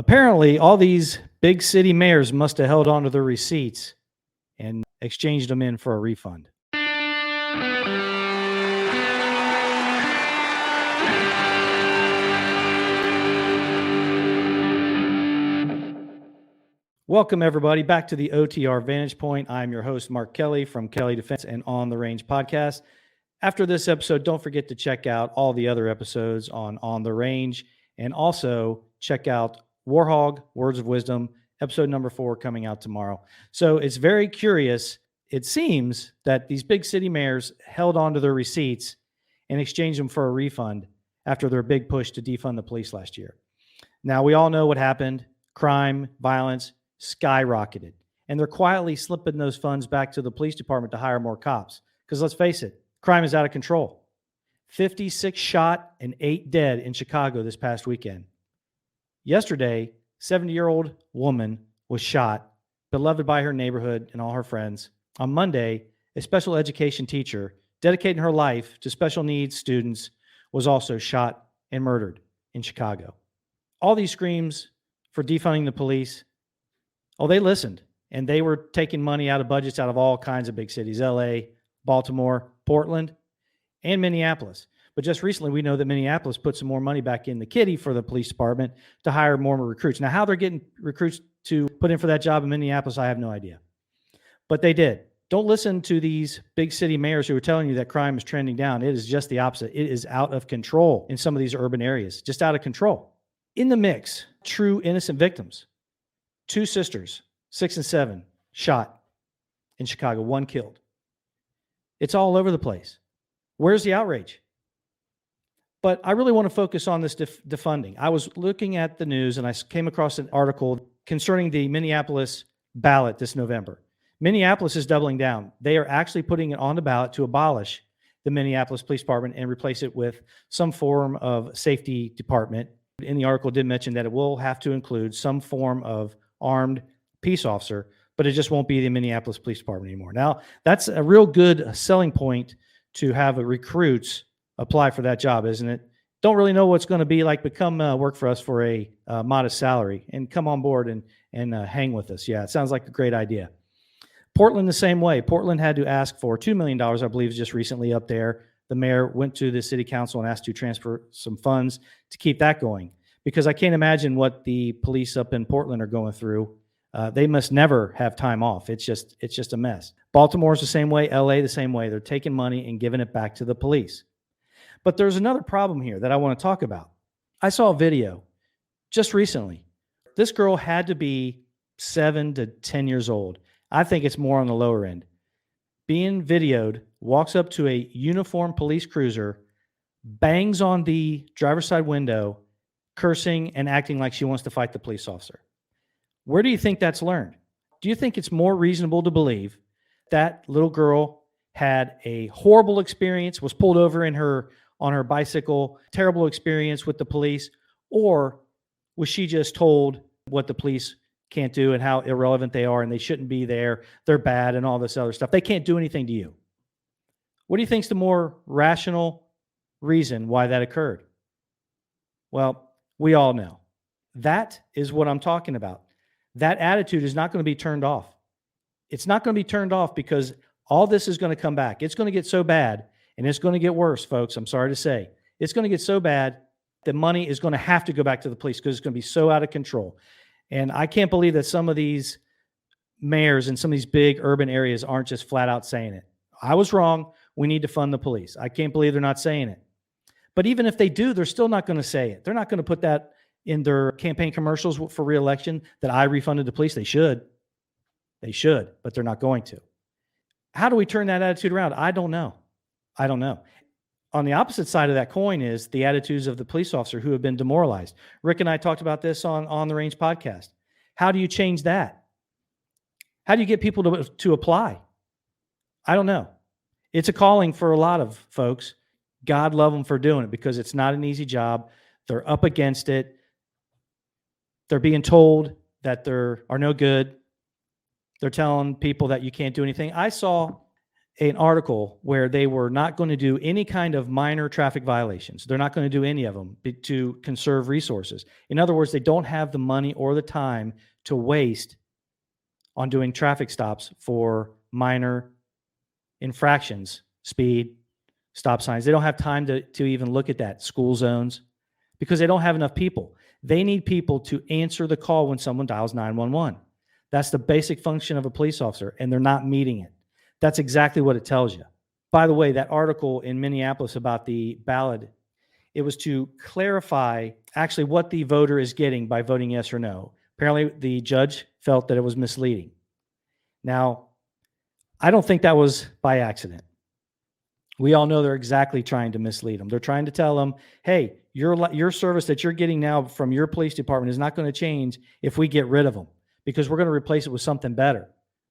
Apparently, all these big city mayors must have held on to their receipts and exchanged them in for a refund. Welcome, everybody, back to the OTR Vantage Point. I'm your host, Mark Kelly from Kelly Defense and On the Range podcast. After this episode, don't forget to check out all the other episodes on the Range, and also check out Warhog, Words of Wisdom, episode number 4 coming out tomorrow. So it's very curious. It seems that these big city mayors held on to their receipts and exchanged them for a refund after their big push to defund the police last year. Now, we all know what happened. Crime, violence skyrocketed, and they're quietly slipping those funds back to the police department to hire more cops. Because let's face it, crime is out of control. 56 shot and 8 dead in Chicago this past weekend. Yesterday, 70-year-old woman was shot, beloved by her neighborhood and all her friends. On Monday, a special education teacher dedicating her life to special needs students was also shot and murdered in Chicago. All these screams for defunding the police, they listened, and they were taking money out of budgets out of all kinds of big cities, LA, Baltimore, Portland, and Minneapolis. But just recently, we know that Minneapolis put some more money back in the kitty for the police department to hire more recruits. Now, how they're getting recruits to put in for that job in Minneapolis, I have no idea. But they did. Don't listen to these big city mayors who are telling you that crime is trending down. It is just the opposite. It is out of control in some of these urban areas, just out of control. In the mix, true innocent victims. 2 sisters, 6 and 7, shot in Chicago, 1 killed. It's all over the place. Where's the outrage? But I really want to focus on this defunding. I was looking at the news and I came across an article concerning the Minneapolis ballot this November. Minneapolis is doubling down. They are actually putting it on the ballot to abolish the Minneapolis Police Department and replace it with some form of safety department. In the article, did mention that it will have to include some form of armed peace officer, but it just won't be the Minneapolis Police Department anymore. Now, that's a real good selling point to have recruits apply for that job, isn't it? Don't really know what's going to be like, but come work for us for a modest salary and come on board and hang with us. Yeah, it sounds like a great idea. Portland the same way. Portland had to ask for $2 million, I believe, just recently up there. The mayor went to the city council and asked to transfer some funds to keep that going, because I can't imagine what the police up in Portland are going through. They must never have time off. It's just a mess. Baltimore's the same way. LA the same way. They're taking money and giving it back to the police. But there's another problem here that I want to talk about. I saw a video just recently. This girl had to be 7 to 10 years old. I think it's more on the lower end. Being videoed, walks up to a uniformed police cruiser, bangs on the driver's side window, cursing and acting like she wants to fight the police officer. Where do you think that's learned? Do you think it's more reasonable to believe that little girl had a horrible experience, was pulled over on her bicycle, terrible experience with the police, or was she just told what the police can't do and how irrelevant they are and they shouldn't be there, they're bad and all this other stuff? They can't do anything to you. What do you think is the more rational reason why that occurred? Well, we all know. That is what I'm talking about. That attitude is not going to be turned off. It's not going to be turned off because all this is going to come back. It's going to get so bad, and it's going to get worse, folks. I'm sorry to say. It's going to get so bad that money is going to have to go back to the police because it's going to be so out of control. And I can't believe that some of these mayors in some of these big urban areas aren't just flat out saying it. I was wrong. We need to fund the police. I can't believe they're not saying it. But even if they do, they're still not going to say it. They're not going to put that in their campaign commercials for re-election that I refunded the police. They should, but they're not going to. How do we turn that attitude around? I don't know. On the opposite side of that coin is the attitudes of the police officer who have been demoralized. Rick and I talked about this on the Range podcast. How do you change that? How do you get people to apply? I don't know. It's a calling for a lot of folks. God love them for doing it because it's not an easy job. They're up against it. They're being told that they are no good. They're telling people that you can't do anything. I saw an article where they were not going to do any kind of minor traffic violations. They're not going to do any of them to conserve resources. In other words, they don't have the money or the time to waste on doing traffic stops for minor infractions, speed, stop signs. They don't have time to even look at that, school zones, because they don't have enough people. They need people to answer the call when someone dials 911. That's the basic function of a police officer, and they're not meeting it. That's exactly what it tells you. By the way, that article in Minneapolis about the ballot, it was to clarify actually what the voter is getting by voting yes or no. Apparently, the judge felt that it was misleading. Now, I don't think that was by accident. We all know they're exactly trying to mislead them. They're trying to tell them, hey, your service that you're getting now from your police department is not going to change if we get rid of them, because we're going to replace it with something better.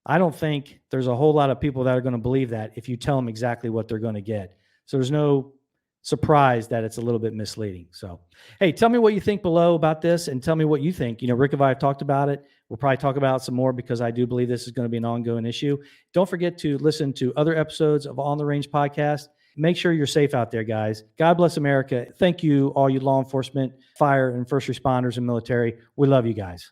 I don't think there's a whole lot of people that are going to believe that if you tell them exactly what they're going to get. So there's no surprise that it's a little bit misleading. So, hey, tell me what you think below about this, and tell me what you think. Rick and I have talked about it. We'll probably talk about it some more because I do believe this is going to be an ongoing issue. Don't forget to listen to other episodes of On the Range podcast. Make sure you're safe out there, guys. God bless America. Thank you, all you law enforcement, fire and first responders and military. We love you guys.